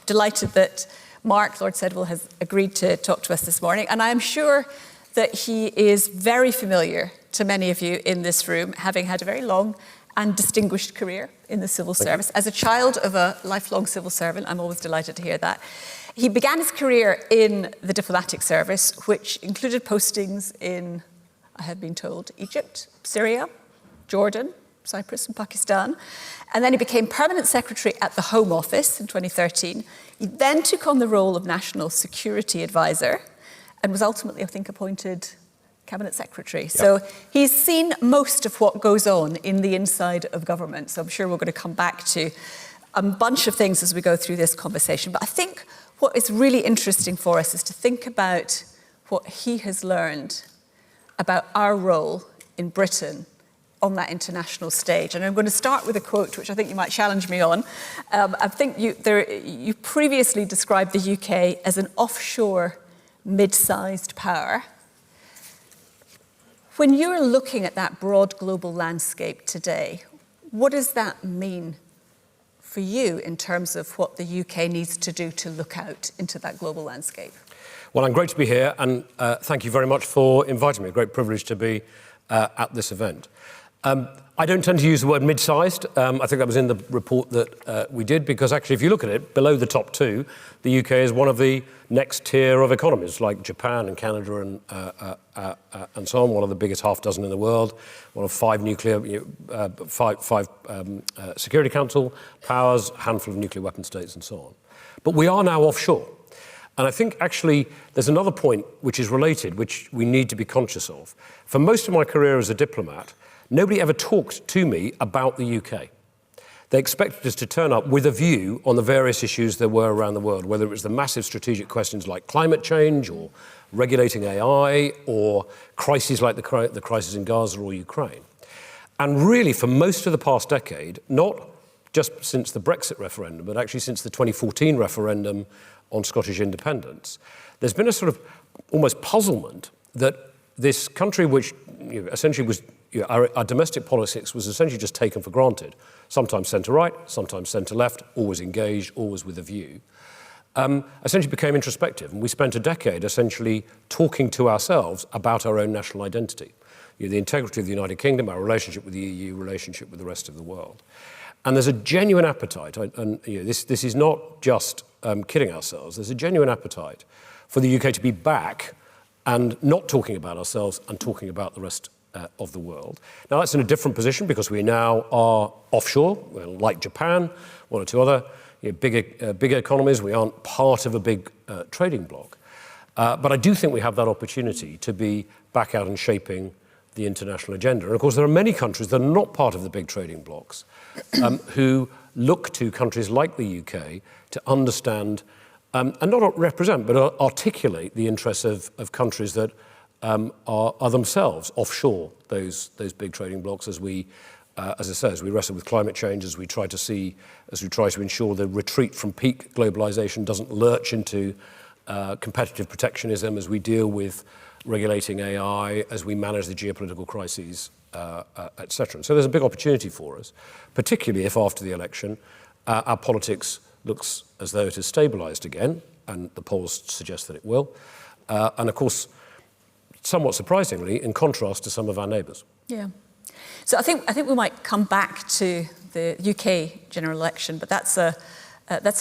delighted that Mark, Lord Sedwill, has agreed to talk to us this morning, and I am sure that he is very familiar to many of you in this room, having had a very long and distinguished career in the civil service. As a child of a lifelong civil servant, I'm always delighted to hear that. He began his career in the diplomatic service, which included postings in, I have been told, Egypt, Syria, Jordan, Cyprus and Pakistan. And then he became permanent secretary at the Home Office in 2013. He then took on the role of National Security Advisor and was ultimately, I think, appointed Cabinet Secretary. Yep. So he's seen most of what goes on in the inside of government. So I'm sure we're going to come back to a bunch of things as we go through this conversation. But I think what is really interesting for us is to think about what he has learned about our role in Britain on that international stage. And I'm going to start with a quote, which I think you might challenge me on. I think you previously described the UK as an offshore, mid-sized power. When you're looking at that broad global landscape today, what does that mean for you in terms of what the UK needs to do to look out into that global landscape? Well, I'm great to be here, and thank you very much for inviting me. A great privilege to be at this event. I don't tend to use the word mid-sized. I think that was in the report that we did, because actually, if you look at it, below the top two, the UK is one of the next tier of economies, like Japan and Canada and so on, one of the biggest half dozen in the world, one of five Security Council powers, a handful of nuclear weapon states and so on. But we are now offshore. And I think, actually, there's another point which is related, which we need to be conscious of. For most of my career as a diplomat, nobody ever talked to me about the UK. They expected us to turn up with a view on the various issues there were around the world, whether it was the massive strategic questions like climate change or regulating AI or crises like the crisis in Gaza or Ukraine. And really, for most of the past decade, not just since the Brexit referendum, but actually since the 2014 referendum on Scottish independence, there's been a sort of almost puzzlement that this country, which essentially was, our domestic politics was essentially just taken for granted, sometimes centre-right, sometimes centre-left, always engaged, always with a view, essentially became introspective. And we spent a decade essentially talking to ourselves about our own national identity, the integrity of the United Kingdom, our relationship with the EU, relationship with the rest of the world. And there's a genuine appetite, and this is not just kidding ourselves, there's a genuine appetite for the UK to be back and not talking about ourselves and talking about the rest of the world. Now, that's in a different position because we now are offshore, like Japan, one or two other bigger economies. We aren't part of a big trading bloc. But I do think we have that opportunity to be back out and shaping the international agenda. And of course, there are many countries that are not part of the big trading blocs who look to countries like the UK to understand and not represent, but articulate the interests of countries that are themselves offshore those big trading blocs, as we, as I say, as we wrestle with climate change, as we try to ensure the retreat from peak globalization doesn't lurch into competitive protectionism, as we deal with regulating AI, as we manage the geopolitical crises, etc. So there's a big opportunity for us, particularly if after the election our politics looks as though it has stabilised again, and the polls suggest that it will. And of course, somewhat surprisingly, in contrast to some of our neighbours. Yeah. So I think we might come back to the UK general election, but that's a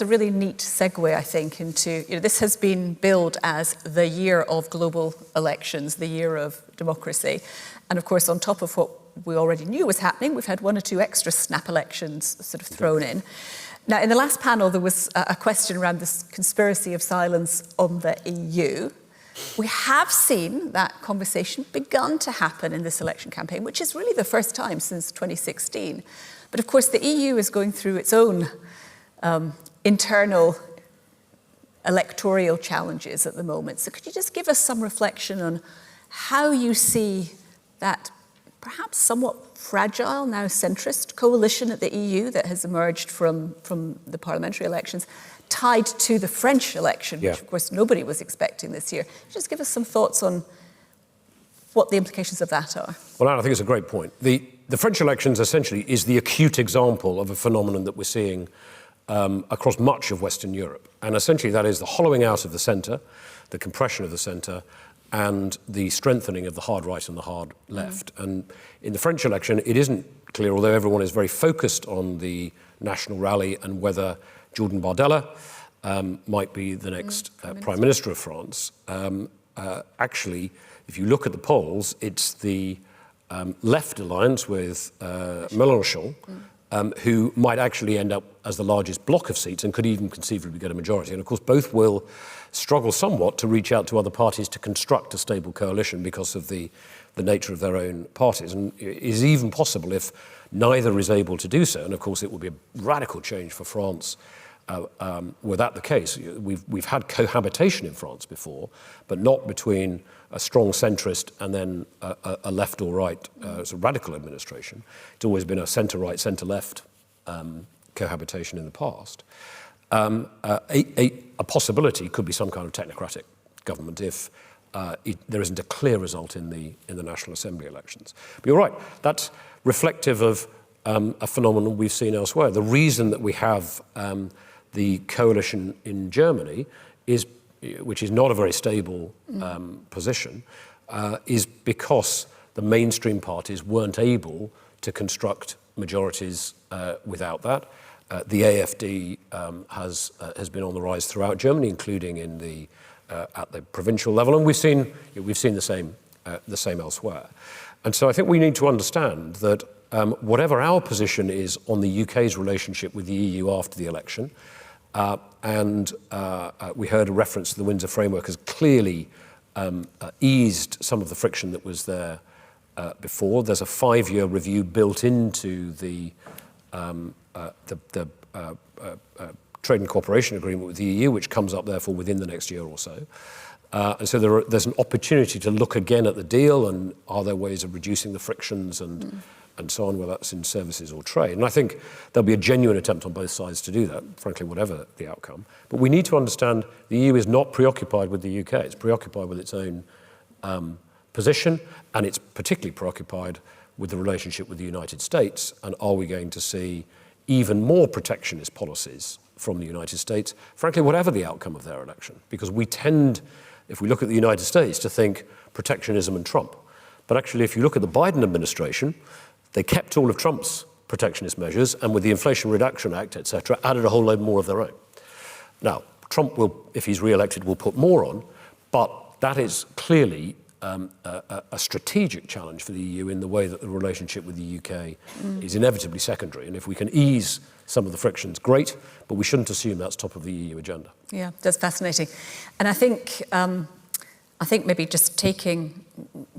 really neat segue, I think, into, this has been billed as the year of global elections, the year of democracy. And of course, on top of what we already knew was happening, we've had one or two extra snap elections sort of thrown in. Now, in the last panel, there was a question around this conspiracy of silence on the EU. We have seen that conversation begun to happen in this election campaign, which is really the first time since 2016. But of course, the EU is going through its own internal electoral challenges at the moment. So could you just give us some reflection on how you see that perhaps somewhat fragile, now centrist coalition at the EU that has emerged from the parliamentary elections, tied to the French election, which of course nobody was expecting this year. Just give us some thoughts on what the implications of that are. Well, Anne, I think it's a great point. The French elections essentially is the acute example of a phenomenon that we're seeing across much of Western Europe. And essentially that is the hollowing out of the centre, the compression of the centre, and the strengthening of the hard right and the hard left. And in the French election, it isn't clear, although everyone is very focused on the national rally and whether Jordan Bardella might be the next Prime Minister of France. Actually, if you look at the polls, it's the left alliance with Mélenchon who might actually end up as the largest block of seats and could even conceivably get a majority. And of course, both will struggle somewhat to reach out to other parties to construct a stable coalition because of the nature of their own parties. And it is even possible if neither is able to do so, and of course it will be a radical change for France were that the case. We've had cohabitation in France before, but not between a strong centrist and then a left or right sort of radical administration. It's always been a centre-right, centre-left cohabitation in the past. A possibility could be some kind of technocratic government if there isn't a clear result in the National Assembly elections. But you're right, that's reflective of a phenomenon we've seen elsewhere. The reason that we have the coalition in Germany, which is not a very stable position, is because the mainstream parties weren't able to construct majorities without that. The AfD has been on the rise throughout Germany, including in at the provincial level, and we've seen the same elsewhere. And so I think we need to understand that whatever our position is on the UK's relationship with the EU after the election, and we heard a reference to the Windsor Framework has clearly eased some of the friction that was there before. There's a 5-year review built into the Trade and Cooperation Agreement with the EU, which comes up therefore within the next year or so. And so there's an opportunity to look again at the deal and are there ways of reducing the frictions and so on, whether that's in services or trade. And I think there'll be a genuine attempt on both sides to do that, frankly, whatever the outcome. But we need to understand the EU is not preoccupied with the UK. It's preoccupied with its own position, and it's particularly preoccupied with the relationship with the United States. And are we going to see even more protectionist policies from the United States, frankly, whatever the outcome of their election? Because we tend, if we look at the United States, to think protectionism and Trump. But actually, if you look at the Biden administration, they kept all of Trump's protectionist measures and with the Inflation Reduction Act, etc., added a whole load more of their own. Now, Trump will, if he's re-elected, will put more on, but that is clearly a strategic challenge for the EU in the way that the relationship with the UK is inevitably secondary. And if we can ease some of the frictions, great, but we shouldn't assume that's top of the EU agenda. Yeah, that's fascinating. And I think maybe just taking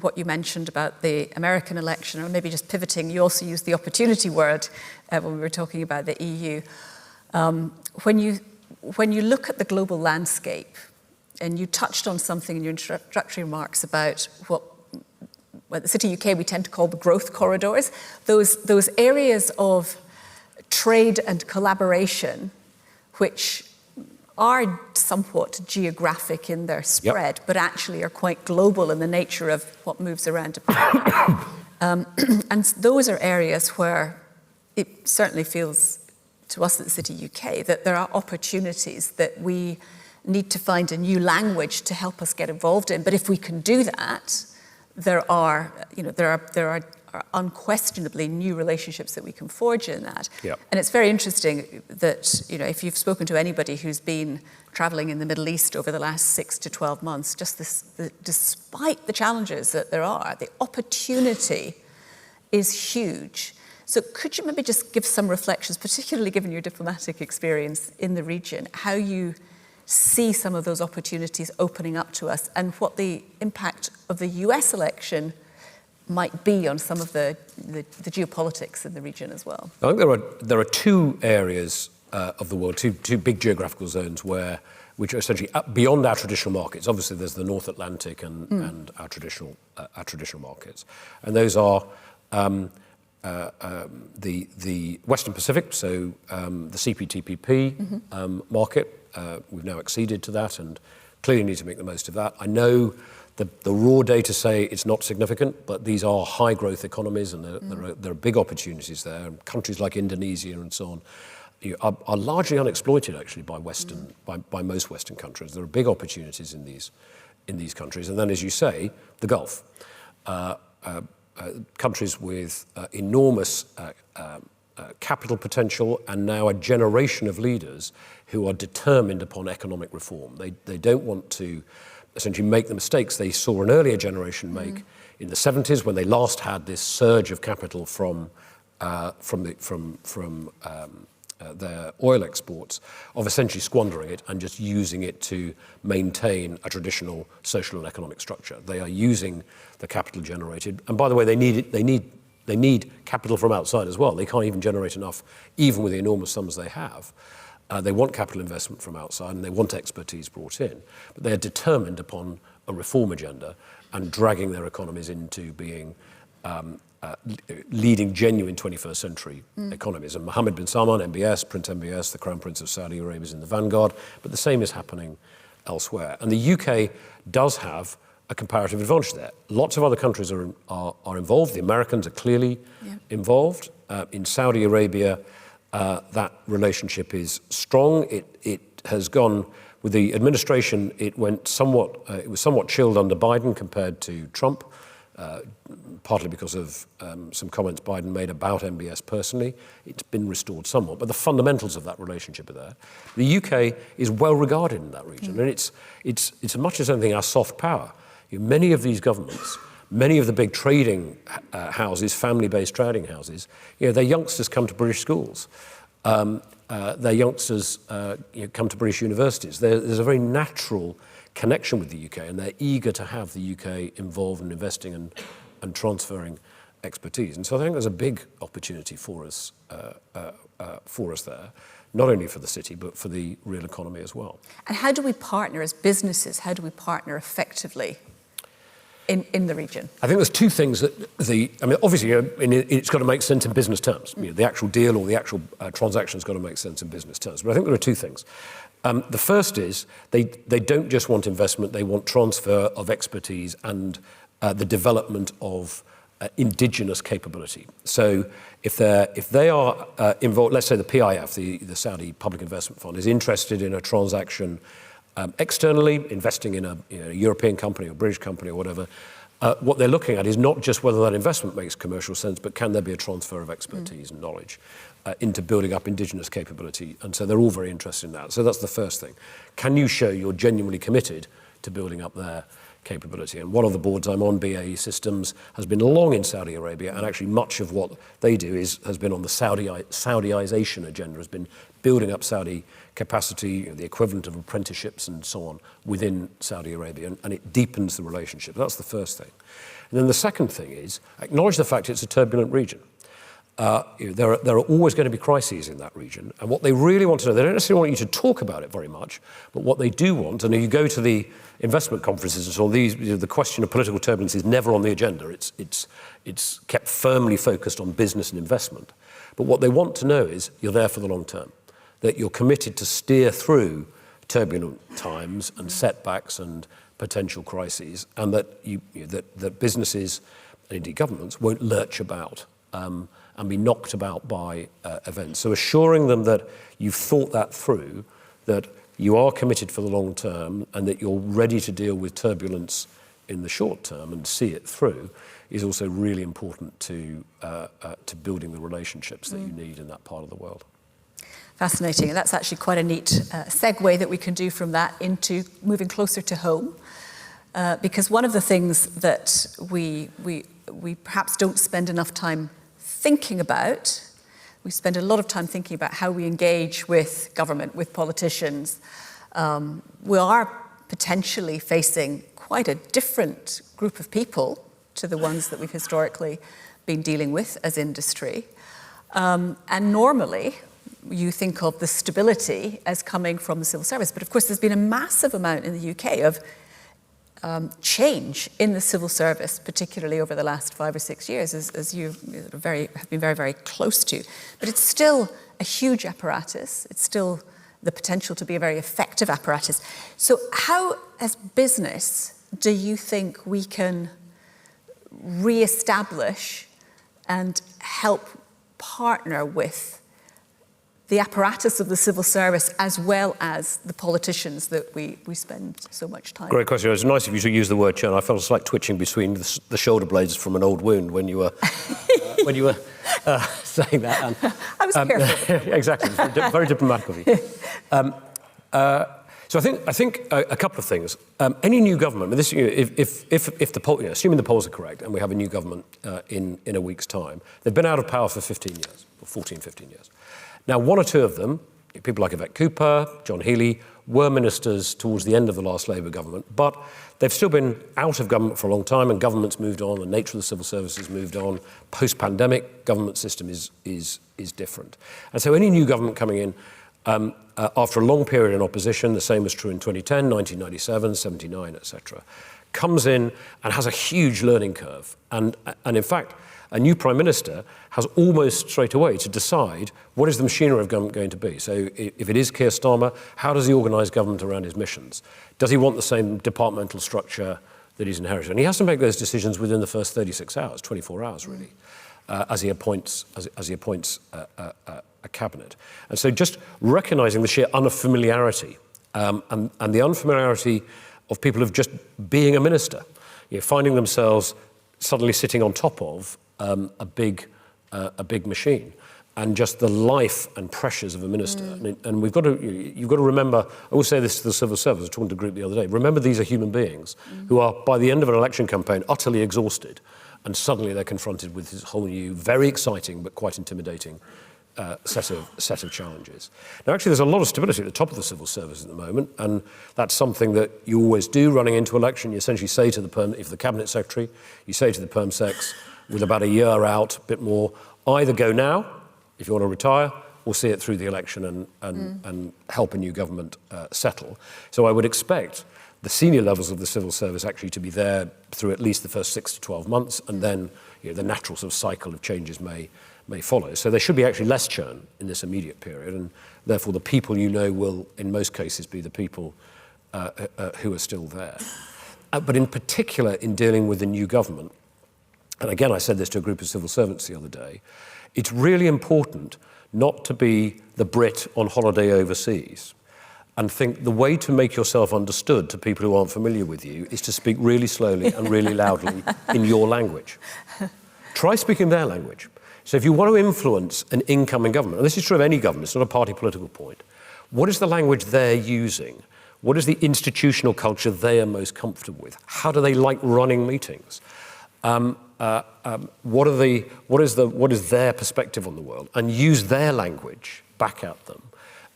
what you mentioned about the American election, or maybe just pivoting, you also used the opportunity word when we were talking about the EU. When you look at the global landscape, and you touched on something in your introductory remarks about what at the City UK we tend to call the growth corridors, those areas of trade and collaboration which are somewhat geographic in their spread, but actually are quite global in the nature of what moves around. And those are areas where it certainly feels to us at the City UK that there are opportunities that we need to find a new language to help us get involved in. But if we can do that, there are unquestionably new relationships that we can forge in that. Yep. And it's very interesting that, if you've spoken to anybody who's been traveling in the Middle East over the last 6 to 12 months, despite the challenges that there are, the opportunity is huge. So could you maybe just give some reflections, particularly given your diplomatic experience in the region, how you see some of those opportunities opening up to us and what the impact of the US election might be on some of the geopolitics in the region as well? I think there are two areas of the world, two big geographical zones which are essentially beyond our traditional markets. Obviously, there's the North Atlantic and our traditional markets, and those are the Western Pacific, so the CPTPP market. We've now acceded to that and clearly need to make the most of that. I know the raw data say it's not significant, but these are high growth economies and there are big opportunities there. Countries like Indonesia and so are largely unexploited, actually, by by most Western countries. There are big opportunities in these countries. And then, as you say, the Gulf. Countries with enormous capital potential, and now a generation of leaders who are determined upon economic reform. They don't want to essentially make the mistakes they saw an earlier generation make in the 70s, when they last had this surge of capital from their oil exports, of essentially squandering it and just using it to maintain a traditional social and economic structure. They are using the capital generated, and by the way, they need capital from outside as well. They can't even generate enough, even with the enormous sums they have. They want capital investment from outside, and they want expertise brought in. But they are determined upon a reform agenda and dragging their economies into being leading genuine 21st century economies. And Mohammed bin Salman, MBS, Prince MBS, the Crown Prince of Saudi Arabia, is in the vanguard, but the same is happening elsewhere. And the UK does have a comparative advantage there. Lots of other countries are involved. The Americans are clearly involved. In Saudi Arabia, that relationship is strong. It has gone, with the administration, it was somewhat chilled under Biden compared to Trump, partly because of some comments Biden made about MBS personally. It's been restored somewhat, but the fundamentals of that relationship are there. The UK is well regarded in that region, and it's as much as anything our soft power. Many of these governments, many of the big trading houses, family-based trading houses, their youngsters come to British schools. Their youngsters come to British universities. There's a very natural connection with the UK, and they're eager to have the UK involved in investing and transferring expertise. And so I think there's a big opportunity for us there, not only for the city, but for the real economy as well. And how do we partner as businesses? How do we partner effectively in the region? I think there's two things that obviously, it's got to make sense in business terms. The actual deal or the actual transaction has got to make sense in business terms. But I think there are two things. The first is they don't just want investment; they want transfer of expertise and the development of indigenous capability. So if they are involved, let's say the PIF, the Saudi Public Investment Fund, is interested in a transaction externally, investing in a European company or British company or whatever, what they're looking at is not just whether that investment makes commercial sense, but can there be a transfer of expertise and knowledge into building up indigenous capability. And so they're all very interested in that. So that's the first thing. Can you show you're genuinely committed to building up their capability? And one of the boards I'm on, BAE Systems, has been long in Saudi Arabia, and actually much of what they do has been on the Saudiization agenda, has been building up Saudi capacity, the equivalent of apprenticeships and so on within Saudi Arabia, and it deepens the relationship. That's the first thing. And then the second thing is acknowledge the fact it's a turbulent region. There are always going to be crises in that region, and what they really want to know, they don't necessarily want you to talk about it very much, but what they do want, and you go to the investment conferences and so on, the question of political turbulence is never on the agenda. It's kept firmly focused on business and investment. But what they want to know is you're there for the long term, that you're committed to steer through turbulent times and setbacks and potential crises, and that that businesses and indeed governments won't lurch about and be knocked about by events. So assuring them that you've thought that through, that you are committed for the long term, and that you're ready to deal with turbulence in the short term and see it through, is also really important to building the relationships that you need in that part of the world. Fascinating. And that's actually quite a neat segue that we can do from that into moving closer to home. Because one of the things that we perhaps don't spend enough time thinking about, we spend a lot of time thinking about how we engage with government, with politicians. We are potentially facing quite a different group of people to the ones that we've historically been dealing with as industry. And normally, you think of the stability as coming from the civil service. But of course, there's been a massive amount in the UK of change in the civil service, particularly over the last 5 or 6 years, as you have been very, very close to. But it's still a huge apparatus. It's still the potential to be a very effective apparatus. So how, as business, do you think we can re-establish and help partner with the apparatus of the civil service as well as the politicians that we spend so much time. Great question. It's nice if you should use the word churn. I felt a slight twitching between the shoulder blades from an old wound when you were saying that. And, I was careful. Exactly. Very diplomatic of you. So I think a couple of things. Any new government, this, if the poll, assuming the polls are correct, and we have a new government in a week's time, they've been out of power for 15 years, or 14, 15 years. Now, one or two of them, people like Yvette Cooper, John Healey, were ministers towards the end of the last Labour government, but they've still been out of government for a long time, and government's moved on, the nature of the civil service has moved on. Post-pandemic, government system is different. And so any new government coming in, after a long period in opposition, the same was true in 2010, 1997, 79, etc., comes in and has a huge learning curve. And in fact, a new Prime Minister has almost straight away to decide what is the machinery of government going to be. So if it is Keir Starmer, how does he organise government around his missions? Does he want the same departmental structure that he's inherited? And he has to make those decisions within the first 36 hours, 24 hours really, as he appoints a cabinet. And so just recognising the sheer unfamiliarity and the unfamiliarity of people of just being a minister, finding themselves suddenly sitting on top of a big machine, and just the life and pressures of a minister. And you've got to remember, I always say this to the civil service, I was talking to a group the other day, remember these are human beings who are, by the end of an election campaign, utterly exhausted, and suddenly they're confronted with this whole new, very exciting but quite intimidating set of challenges. Now, actually, there's a lot of stability at the top of the civil service at the moment, and that's something that you always do running into election. You essentially say to the perm, if the cabinet secretary, you say to the perm secs, with about a year out, a bit more, either go now, if you want to retire, or see it through the election and help a new government settle. So I would expect the senior levels of the civil service actually to be there through at least the first 6 to 12 months, and then the natural sort of cycle of changes may follow. So there should be actually less churn in this immediate period, and therefore the people will, in most cases, be the people who are still there. But in particular, in dealing with the new government, and again, I said this to a group of civil servants the other day, it's really important not to be the Brit on holiday overseas and think the way to make yourself understood to people who aren't familiar with you is to speak really slowly and really loudly in your language. Try speaking their language. So if you want to influence an incoming government, and this is true of any government, it's not a party political point, what is the language they're using? What is the institutional culture they are most comfortable with? How do they like running meetings? What is their perspective on the world? And use their language back at them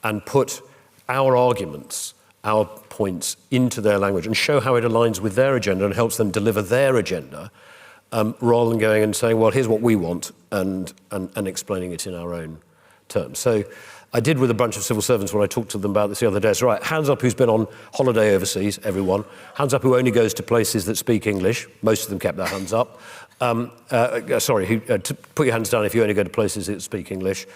and put our arguments, our points into their language and show how it aligns with their agenda and helps them deliver their agenda, rather than going and saying, well, here's what we want, and explaining it in our own terms. So I did with a bunch of civil servants when I talked to them about this the other day. So, right, hands up who's been on holiday overseas, everyone. Hands up who only goes to places that speak English. Most of them kept their hands up. Put your hands down if you only go to places that speak English.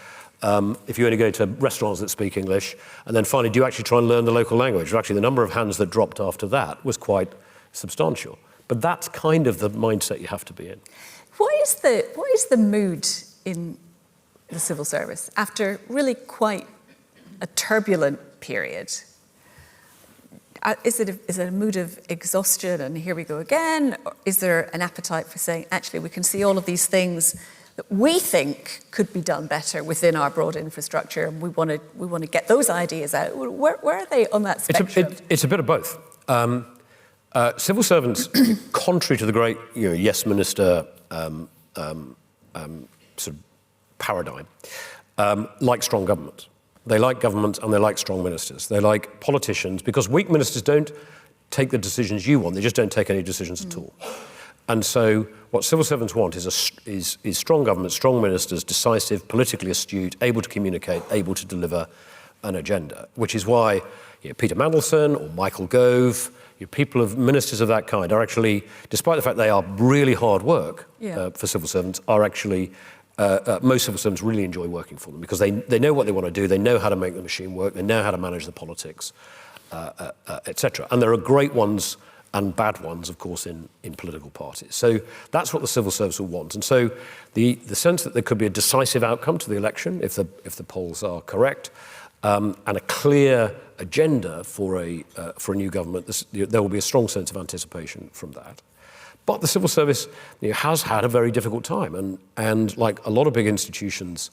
If you only go to restaurants that speak English. And then finally, do you actually try and learn the local language? Well, actually, the number of hands that dropped after that was quite substantial. But that's kind of the mindset you have to be in. What is the mood in the civil service after really quite a turbulent period? Is it a mood of exhaustion and here we go again? Or is there an appetite for saying, actually, we can see all of these things that we think could be done better within our broad infrastructure, and we want to get those ideas out? Where are they on that spectrum? It's a bit of both. Civil servants, contrary to the great yes minister sort of paradigm, like strong government. They like government and they like strong ministers. They like politicians, because weak ministers don't take the decisions you want. They just don't take any decisions at all. And so what civil servants want is strong government, strong ministers, decisive, politically astute, able to communicate, able to deliver an agenda, which is why Peter Mandelson or Michael Gove, ministers of that kind are actually, despite the fact they are really hard work for civil servants, are actually, most civil servants really enjoy working for them because they know what they want to do, they know how to make the machine work, they know how to manage the politics, etc. And there are great ones and bad ones, of course, in political parties. So that's what the civil service will want. And so the sense that there could be a decisive outcome to the election if the polls are correct, and a clear agenda for a new government, there will be a strong sense of anticipation from that. But the civil service has had a very difficult time, and like a lot of big institutions,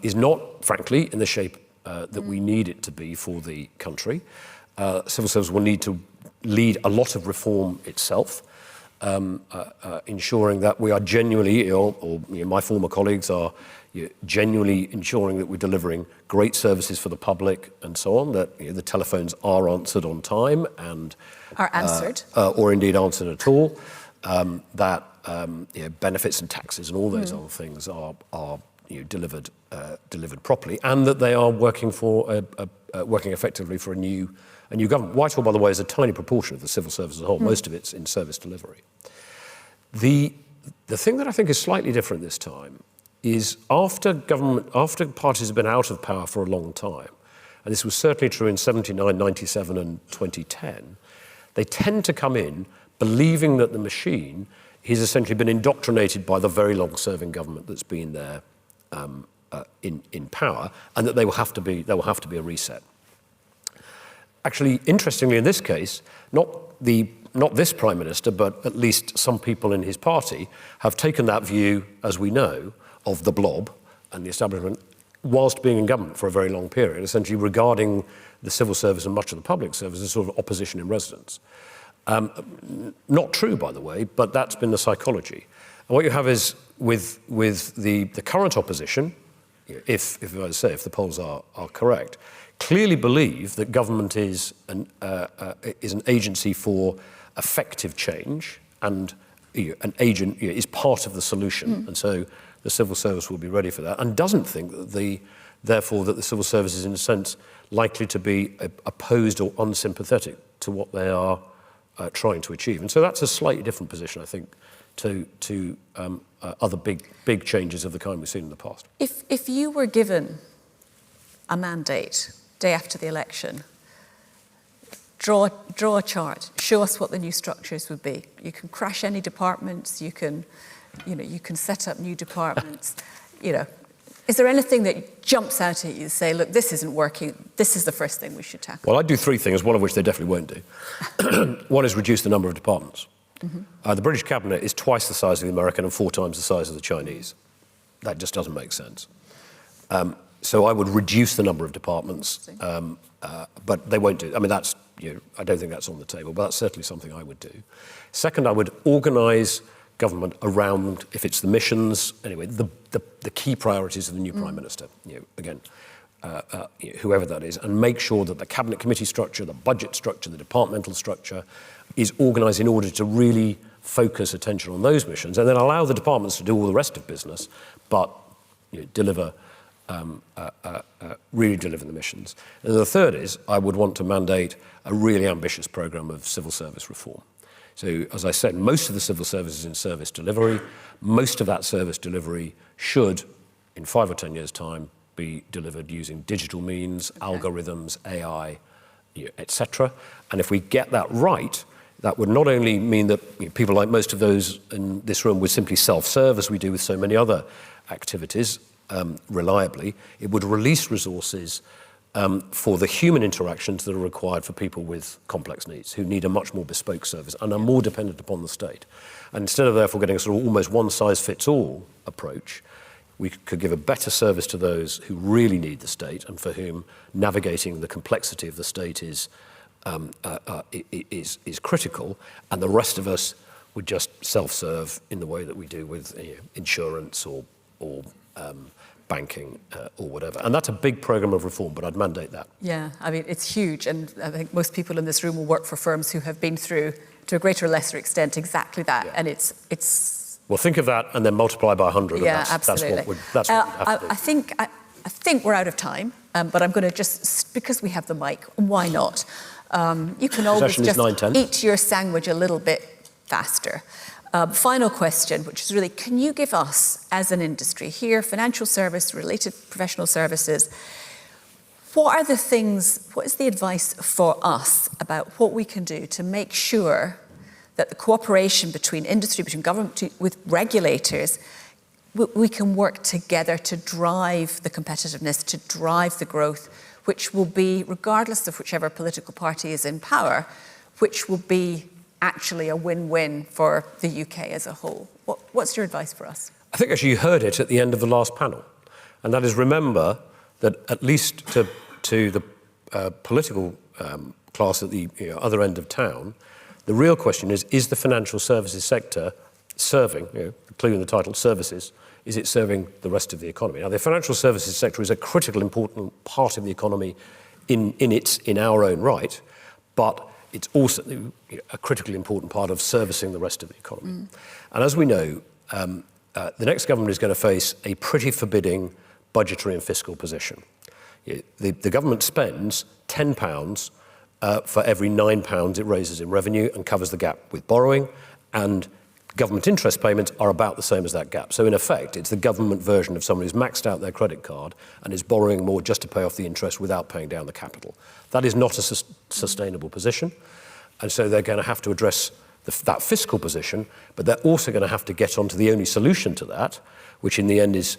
is not, frankly, in the shape that we need it to be for the country. Civil service will need to lead a lot of reform itself, ensuring that we are genuinely, or my former colleagues are genuinely ensuring that we're delivering great services for the public and so on, that the telephones are answered on time and are answered, or indeed answered at all, that benefits and taxes and all those other things are delivered properly, and that they are working effectively for a new government. Whitehall, by the way, is a tiny proportion of the civil service as a whole. Most of it's in service delivery. The thing that I think is slightly different this time is after parties have been out of power for a long time, and this was certainly true in 79, 97 and 2010, they tend to come in believing that the machine has essentially been indoctrinated by the very long-serving government that's been there in power, and that there will have to be a reset. Actually, interestingly, in this case, not this Prime Minister, but at least some people in his party have taken that view, as we know, of the blob and the establishment, whilst being in government for a very long period, essentially regarding the civil service and much of the public service as sort of opposition in residence. Not true, by the way, but that's been the psychology. And what you have is, with the current opposition, if the polls are correct, clearly believe that government is an agency for effective change, and an agent is part of the solution, and so the civil service will be ready for that, and doesn't think that therefore the civil service is in a sense likely to be opposed or unsympathetic to what they are trying to achieve. And so that's a slightly different position, I think, to other big changes of the kind we've seen in the past. If you were given a mandate day after the election, draw a chart, show us what the new structures would be. You can crash any departments, you can set up new departments. Is there anything that jumps out at you to say, look, this isn't working, this is the first thing we should tackle? Well, I'd do three things, one of which they definitely won't do. One is reduce the number of departments. The British cabinet is twice the size of the American and 4 times the size of the Chinese. That just doesn't make sense. So I would reduce the number of departments, but they won't do. I mean, I don't think that's on the table, but that's certainly something I would do. Second, I would organise government around, if it's the missions, anyway, the key priorities of the new Prime Minister. Whoever that is, and make sure that the cabinet committee structure, the budget structure, the departmental structure is organised in order to really focus attention on those missions, and then allow the departments to do all the rest of business, but really deliver the missions. And the third is, I would want to mandate a really ambitious programme of civil service reform. So, as I said, most of the civil service is in service delivery. Most of that service delivery should, in 5 or 10 years' time, be delivered using digital means, algorithms, AI, etc. And if we get that right, that would not only mean that people like most of those in this room would simply self-serve, as we do with so many other activities, reliably. It would release resources for the human interactions that are required for people with complex needs, who need a much more bespoke service and are more dependent upon the state. And instead of therefore getting a sort of almost one-size-fits-all approach, we could give a better service to those who really need the state and for whom navigating the complexity of the state is critical, and the rest of us would just self-serve in the way that we do with insurance or banking or whatever. And that's a big programme of reform, but I'd mandate that. Yeah, I mean, it's huge, and I think most people in this room will work for firms who have been through, to a greater or lesser extent, exactly that, and it's... Well, think of that and then multiply by 100. Yeah, absolutely. That's what we'd have to do. I think we're out of time, but I'm going to just, because we have the mic, why not? You can always just eat your sandwich a little bit faster. Final question, which is really, can you give us, as an industry here, financial service, related professional services, what is the advice for us about what we can do to make sure that the cooperation between industry, between government, with regulators, we can work together to drive the competitiveness, to drive the growth, which will be, regardless of whichever political party is in power, which will be actually a win-win for the UK as a whole. What's your advice for us? I think actually you heard it at the end of the last panel, and that is, remember that at least to the political class at the other end of town, the real question is the financial services sector serving, including the title services, is it serving the rest of the economy? Now, the financial services sector is a critical, important part of the economy in our own right, but it's also a critically important part of servicing the rest of the economy. And as we know, the next government is going to face a pretty forbidding budgetary and fiscal position. The government spends £10 for every £9 it raises in revenue and covers the gap with borrowing, and government interest payments are about the same as that gap. So in effect, it's the government version of someone who's maxed out their credit card and is borrowing more just to pay off the interest without paying down the capital. That is not a sustainable position, and so they're going to have to address that fiscal position, but they're also going to have to get onto the only solution to that, which in the end is,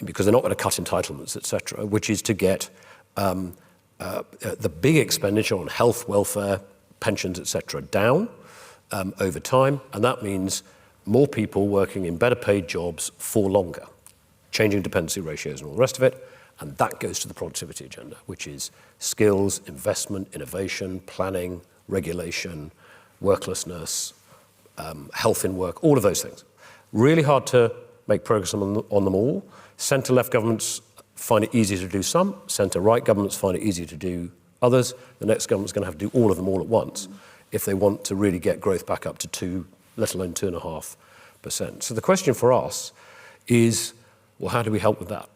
because they're not going to cut entitlements, etc., which is to get the big expenditure on health, welfare, pensions, etc., down over time, and that means more people working in better paid jobs for longer, changing dependency ratios and all the rest of it, and that goes to the productivity agenda, which is skills, investment, innovation, planning, regulation, worklessness, health in work, all of those things. Really hard to make progress on them all. Centre-left governments find it easier to do some, centre-right governments find it easier to do others. The next government's going to have to do all of them all at once if they want to really get growth back up to 2%, let alone 2.5%. So the question for us is, well, how do we help with that?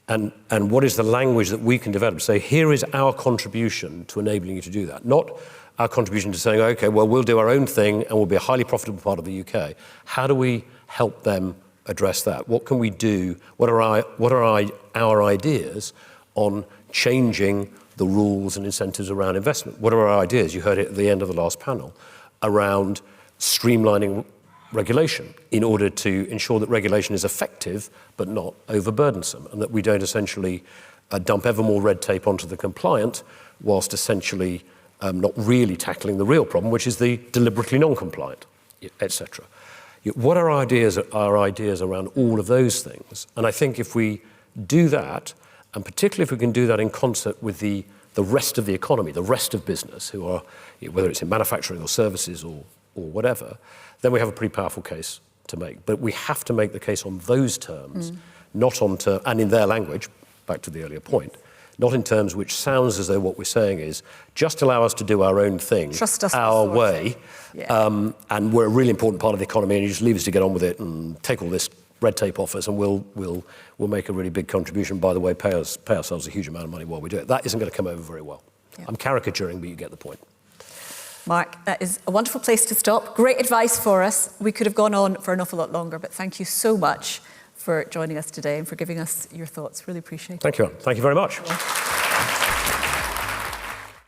And what is the language that we can develop? Say, here is our contribution to enabling you to do that. Not our contribution to saying, okay, well, we'll do our own thing and we'll be a highly profitable part of the UK. How do we help them address that? What can we do? What are our ideas on changing the rules and incentives around investment? What are our ideas? You heard it at the end of the last panel around streamlining regulation in order to ensure that regulation is effective but not overburdensome, and that we don't essentially dump ever more red tape onto the compliant whilst essentially not really tackling the real problem, which is the deliberately non-compliant, etc. What are our ideas around all of those things? And I think if we do that, and particularly if we can do that in concert with the rest of the economy, the rest of business, who are, whether it's in manufacturing or services or whatever, then we have a pretty powerful case to make. But we have to make the case on those terms, not on terms, and in their language, back to the earlier point, not in terms which sounds as though what we're saying is just allow us to do our own thing, trust us our way, and we're a really important part of the economy, and you just leave us to get on with it and take all this red tape off us, and we'll make a really big contribution. By the way, pay ourselves a huge amount of money while we do it. That isn't going to come over very well. Yeah. I'm caricaturing, but you get the point. Mark, that is a wonderful place to stop. Great advice for us. We could have gone on for an awful lot longer, but thank you so much for joining us today and for giving us your thoughts. Really appreciate it. Thank you, Anne. Thank you very much.